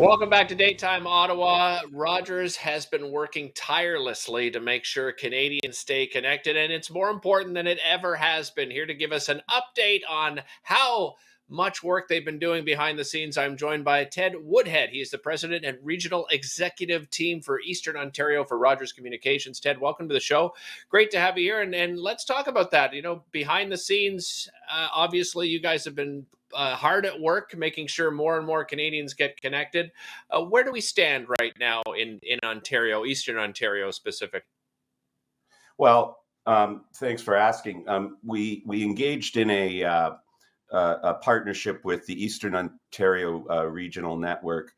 Welcome back to Daytime Ottawa. Rogers has been working tirelessly to make sure Canadians stay connected, and it's more important than it ever has been. Here to give us an update on how much work they've been doing behind the scenes, I'm joined by Ted Woodhead. He is the president and regional executive team for Eastern Ontario for Rogers Communications. Ted, welcome to the show. Great to have you here, and let's talk about that. Behind the scenes, obviously, you guys have been hard at work, making sure more and more Canadians get connected. Where do we stand right now in Ontario, Eastern Ontario specific? Well, thanks for asking. We engaged in a partnership with the Eastern Ontario Regional Network,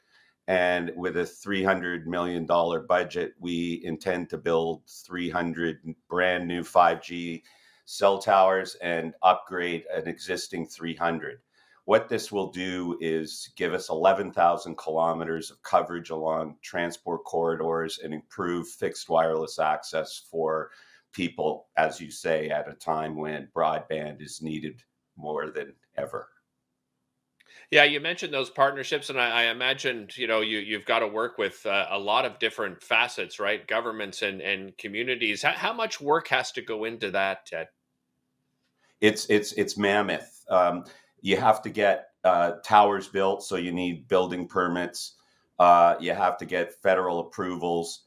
and with a $300 million budget, we intend to build 300 brand new 5G cell towers and upgrade an existing 300. What this will do is give us 11,000 kilometers of coverage along transport corridors and improve fixed wireless access for people, as you say, at a time when broadband is needed more than ever. Yeah, you mentioned those partnerships, and I imagined you've got to work with a lot of different facets, right? Governments and communities. How much work has to go into that, Ted? It's mammoth. You have to get towers built, so you need building permits. You have to get federal approvals.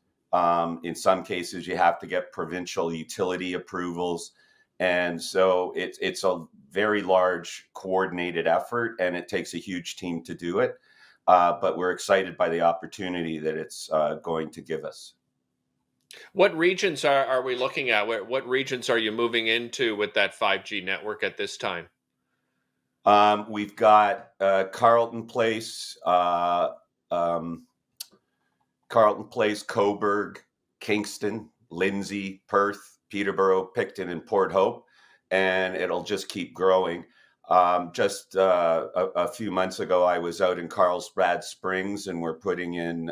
In some cases, you have to get provincial utility approvals, and so it's a very large coordinated effort, and it takes a huge team to do it. But we're excited by the opportunity that it's going to give us. What regions are we looking at? What regions are you moving into with that 5G network at this time? We've got um, Carleton Place, Coburg, Kingston, Lindsay, Perth, Peterborough, Picton, and Port Hope, and it'll just keep growing. Just a few months ago, I was out in Carlsbad Springs, and we're putting in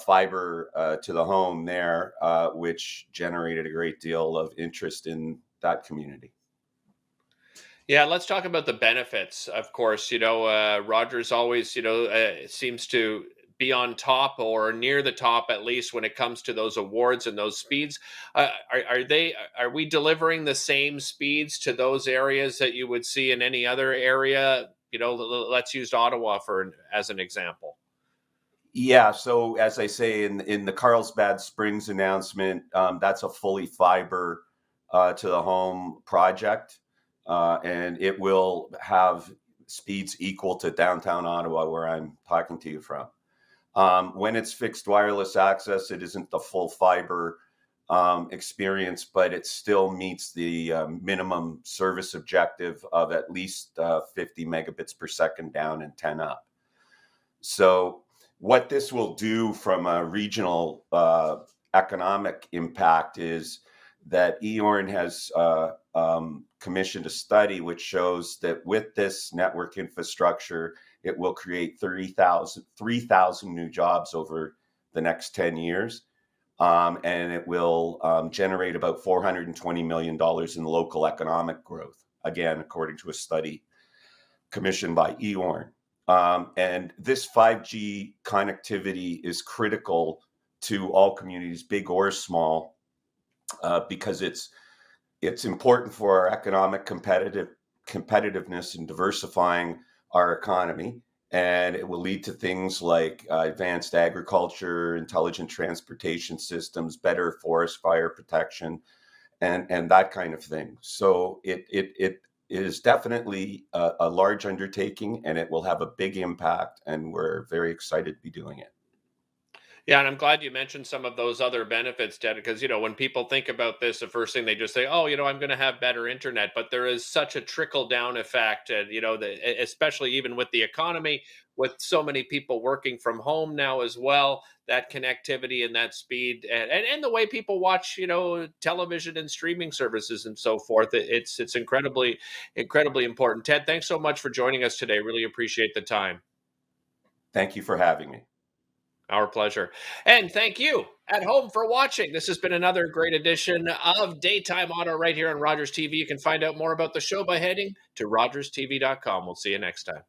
fiber to the home there, which generated a great deal of interest in that community. Yeah, let's talk about the benefits. Of course, Rogers always, seems to be on top or near the top, at least when it comes to those awards and those speeds. Are we delivering the same speeds to those areas that you would see in any other area? Let's use Ottawa as an example. Yeah, so as I say in the Carlsbad Springs announcement, that's a fully fiber to the home project, and it will have speeds equal to downtown Ottawa, where I'm talking to you from. When it's fixed wireless access, it isn't the full fiber experience, but it still meets the minimum service objective of at least 50 megabits per second down and 10 up. So what this will do from a regional economic impact is that EORN has commissioned a study which shows that with this network infrastructure, it will create 3,000 new jobs over the next 10 years. And it will generate about $420 million in local economic growth, again, according to a study commissioned by EORN. And this 5G connectivity is critical to all communities, big or small, because it's important for our economic competitiveness and diversifying our economy. And it will lead to things like advanced agriculture, intelligent transportation systems, better forest fire protection, and that kind of thing. So it is definitely a large undertaking, and it will have a big impact, and we're very excited to be doing it. Yeah, and I'm glad you mentioned some of those other benefits, Ted, because when people think about this, the first thing they just say, "Oh, I'm going to have better internet," but there is such a trickle down effect, and especially even with the economy, with so many people working from home now as well, that connectivity and that speed, and the way people watch, television and streaming services and so forth, it's incredibly important. Ted, thanks so much for joining us today. Really appreciate the time. Thank you for having me. Our pleasure. And thank you at home for watching. This has been another great edition of Daytime Auto right here on Rogers TV. You can find out more about the show by heading to rogerstv.com. We'll see you next time.